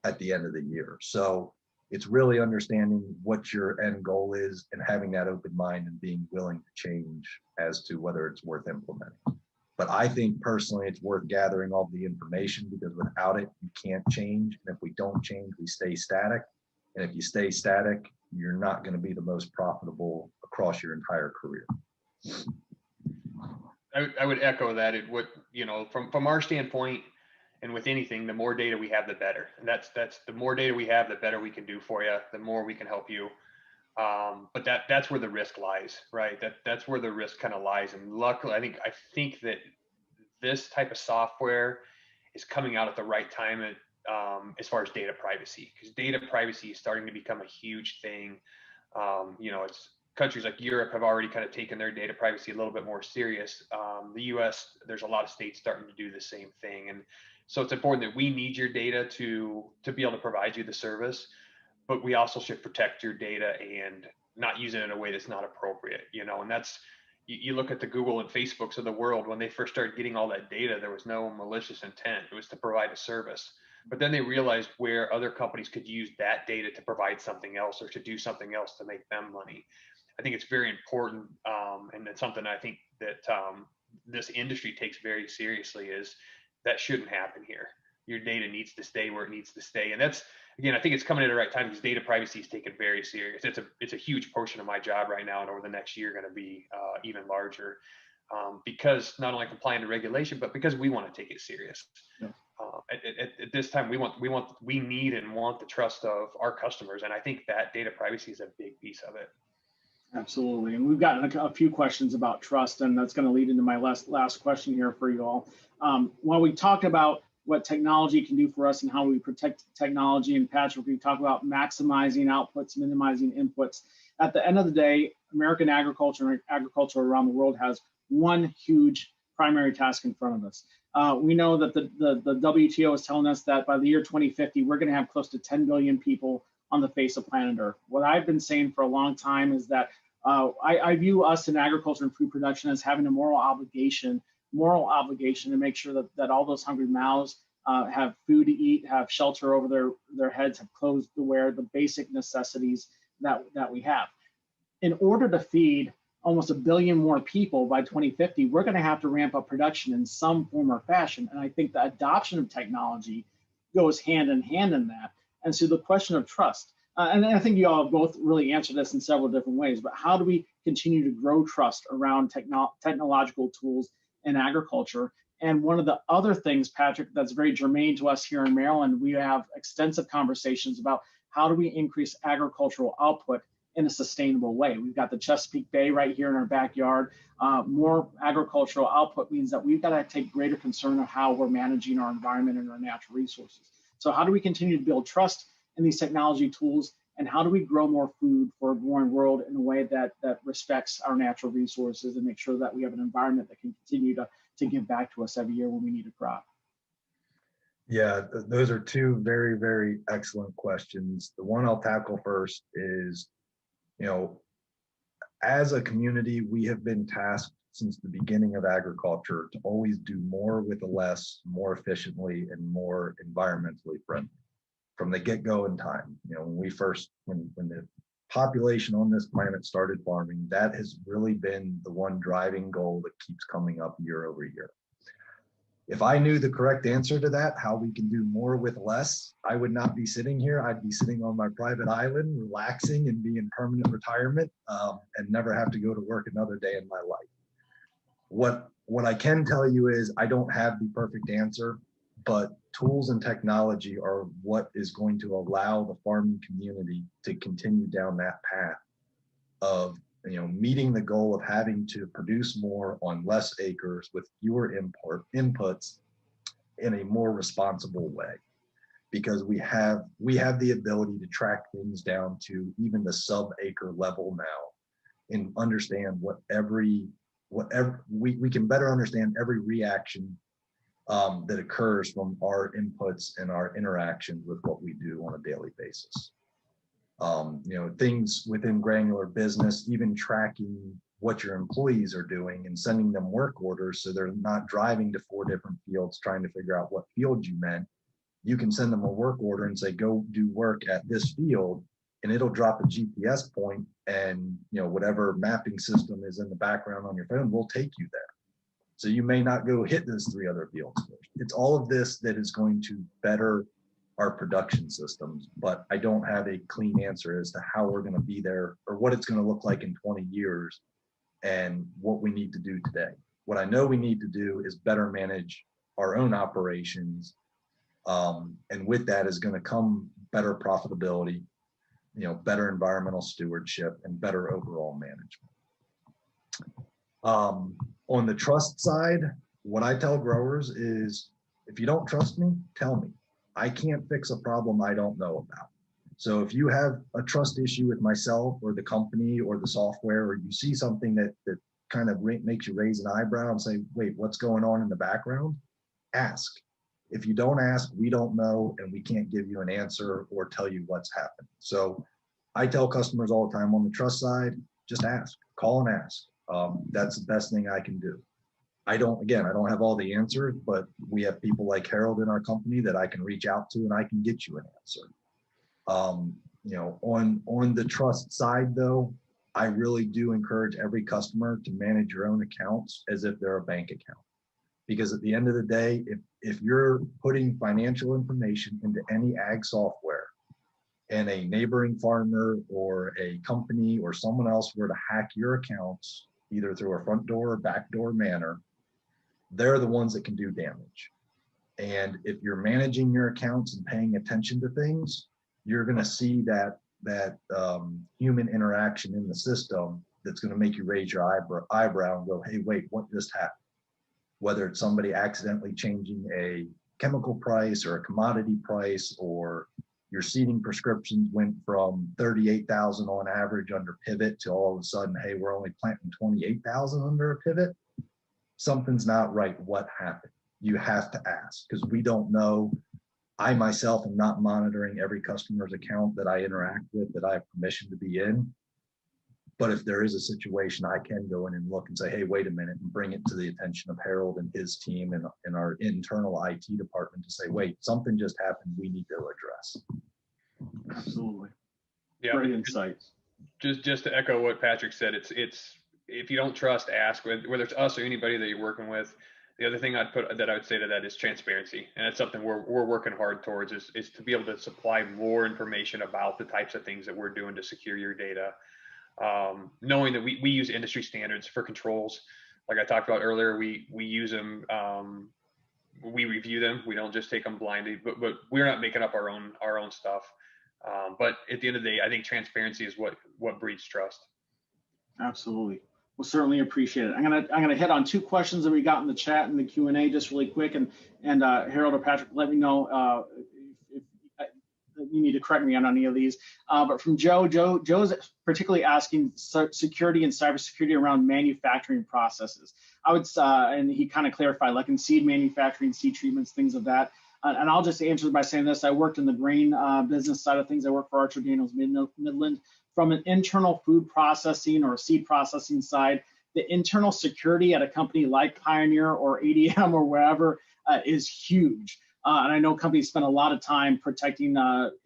at the end of the year. So it's really understanding what your end goal is and having that open mind and being willing to change as to whether it's worth implementing. But I think personally, it's worth gathering all the information, because without it, you can't change. And if we don't change, we stay static. And if you stay static, you're not going to be the most profitable across your entire career. I would echo that. From our standpoint, and with anything, the more data we have, the better. And that's the more data we have, the better we can do for you, the more we can help you. But that's where the risk lies, right? That's where the risk kind of lies. And luckily, I think that this type of software is coming out at the right time as far as data privacy, because data privacy is starting to become a huge thing. It's countries like Europe have already kind of taken their data privacy a little bit more serious. The US, there's a lot of states starting to do the same thing. And so it's important that we need your data to be able to provide you the service, but we also should protect your data and not use it in a way that's not appropriate, and that's, you look at the Google and Facebooks of the world. When they first started getting all that data, there was no malicious intent. It was to provide a service. But then they realized where other companies could use that data to provide something else or to do something else to make them money. I think it's very important, and it's something I think that this industry takes very seriously, is that shouldn't happen here. Your data needs to stay where it needs to stay. And that's, again, I think it's coming at the right time, because data privacy is taken very serious. It's a huge portion of my job right now, and over the next year going to be even larger, because not only complying to regulation, but because we want to take it serious. Yeah. At this time, we need and want the trust of our customers, and I think that data privacy is a big piece of it. Absolutely. And we've gotten a few questions about trust, and that's going to lead into my last question here for you all. While we talked about what technology can do for us and how we protect technology, and Patrick, we talk about maximizing outputs, minimizing inputs. At the end of the day, American agriculture and agriculture around the world has one huge primary task in front of us. We know that the WTO is telling us that by the year 2050, we're going to have close to 10 billion people on the face of planet Earth. What I've been saying for a long time is that I view us in agriculture and food production as having a moral obligation to make sure that all those hungry mouths have food to eat, have shelter over their heads, have clothes to wear, the basic necessities that we have. In order to feed almost 1 billion more people by 2050, we're going to have to ramp up production in some form or fashion. And I think the adoption of technology goes hand in hand in that. And so the question of trust, and I think you all both really answered this in several different ways, but how do we continue to grow trust around technological tools in agriculture? And one of the other things, Patrick, that's very germane to us here in Maryland, we have extensive conversations about how do we increase agricultural output in a sustainable way. We've got the Chesapeake Bay right here in our backyard. More agricultural output means that we've got to take greater concern of how we're managing our environment and our natural resources. So how do we continue to build trust in these technology tools, and how do we grow more food for a growing world in a way that respects our natural resources and make sure that we have an environment that can continue to give back to us every year when we need a crop? Yeah, those are two very, very excellent questions. The one I'll tackle first is, as a community, we have been tasked since the beginning of agriculture to always do more with less, more efficiently, and more environmentally friendly from the get-go in time. When the population on this planet started farming, that has really been the one driving goal that keeps coming up year over year. If I knew the correct answer to that, how we can do more with less, I would not be sitting here. I'd be sitting on my private island, relaxing and be in permanent retirement, and never have to go to work another day in my life. What I can tell you is I don't have the perfect answer, but tools and technology are what is going to allow the farming community to continue down that path of meeting the goal of having to produce more on less acres with fewer inputs in a more responsible way, because we have the ability to track things down to even the sub-acre level now and understand we can better understand every reaction that occurs from our inputs and our interactions with what we do on a daily basis. Things within granular business, even tracking what your employees are doing and sending them work orders so they're not driving to 4 different fields trying to figure out what field you meant. You can send them a work order and say, go do work at this field, and it'll drop a GPS point, and whatever mapping system is in the background on your phone will take you there. So you may not go hit those 3 other fields first. It's all of this that is going to better our production systems, but I don't have a clean answer as to how we're going to be there or what it's going to look like in 20 years and what we need to do today. What I know we need to do is better manage our own operations, and with that is going to come better profitability, better environmental stewardship and better overall management. On the trust side, what I tell growers is, if you don't trust me, tell me. I can't fix a problem I don't know about. So if you have a trust issue with myself or the company or the software, or you see something that kind of makes you raise an eyebrow and say, wait, what's going on in the background? Ask. If you don't ask, we don't know, and we can't give you an answer or tell you what's happened. So I tell customers all the time on the trust side, just ask, call and ask. That's the best thing I can do. I don't have all the answers, but we have people like Harold in our company that I can reach out to, and I can get you an answer. On the trust side though, I really do encourage every customer to manage your own accounts as if they're a bank account. Because at the end of the day, if you're putting financial information into any ag software and a neighboring farmer or a company or someone else were to hack your accounts, either through a front door or back door manner, they're the ones that can do damage. And if you're managing your accounts and paying attention to things, you're going to see that human interaction in the system that's going to make you raise your eyebrow and go, hey, wait, what just happened? Whether it's somebody accidentally changing a chemical price or a commodity price, or your seeding prescriptions went from 38,000 on average under pivot to all of a sudden, hey, we're only planting 28,000 under a pivot. Something's not right. What happened? You have to ask, because we don't know. I myself am not monitoring every customer's account that I interact with that I have permission to be in. But if there is a situation, I can go in and look and say, hey, wait a minute, and bring it to the attention of Harold and his team and our internal IT department to say, wait, something just happened, we need to address. Absolutely. Yeah. Great insights. Just to echo what Patrick said, it's if you don't trust, ask. Whether it's us or anybody that you're working with. The other thing I would say to that is transparency, and it's something we're working hard towards is to be able to supply more information about the types of things that we're doing to secure your data. Knowing that we use industry standards for controls, like I talked about earlier, we use them, we review them. We don't just take them blindly, but we're not making up our own stuff. But at the end of the day, I think transparency is what breeds trust. Absolutely. We'll certainly appreciate it. I'm gonna hit on two questions that we got in the chat and the Q&A just really quick, and Harold or Patrick, let me know if you need to correct me on any of these. But from Joe's particularly asking security and cybersecurity around manufacturing processes. I would, and he kind of clarified, like in seed manufacturing, seed treatments, things of that. And I'll just answer by saying this: I worked in the grain business side of things. I worked for Archer Daniels Midland. From an internal food processing or seed processing side, the internal security at a company like Pioneer or ADM or wherever is huge. And I know companies spend a lot of time protecting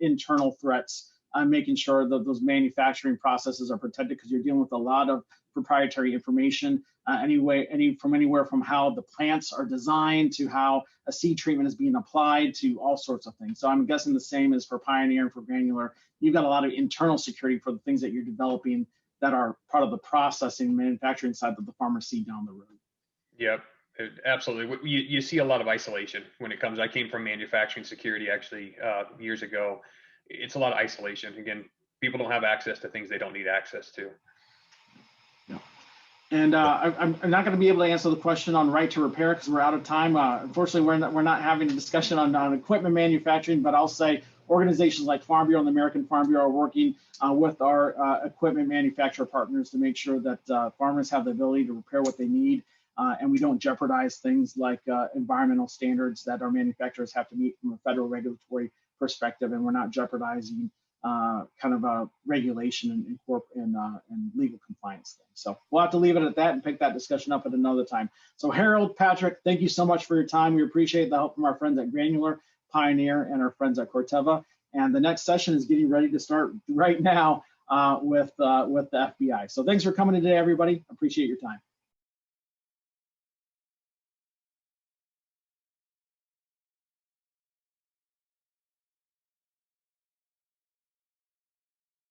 internal threats, making sure that those manufacturing processes are protected, because you're dealing with a lot of proprietary information, from anywhere from how the plants are designed to how a seed treatment is being applied to all sorts of things. So I'm guessing the same is for Pioneer and for Granular. You've got a lot of internal security for the things that you're developing that are part of the processing manufacturing side that the farmers see down the road. Yep. Absolutely. You see a lot of isolation when it comes. I came from manufacturing security actually years ago. It's a lot of isolation. Again, people don't have access to things they don't need access to. Yeah. And I'm not going to be able to answer the question on right to repair because we're out of time. Unfortunately, we're not having a discussion on equipment manufacturing, but I'll say organizations like Farm Bureau and the American Farm Bureau are working with our equipment manufacturer partners to make sure that farmers have the ability to repair what they need. And we don't jeopardize things like environmental standards that our manufacturers have to meet from a federal regulatory perspective, and we're not jeopardizing regulation and legal compliance things. So we'll have to leave it at that and pick that discussion up at another time. So Harold, Patrick, thank you so much for your time. We appreciate the help from our friends at Granular, Pioneer, and our friends at Corteva. And the next session is getting ready to start right now with the FBI. So thanks for coming today, everybody. Appreciate your time.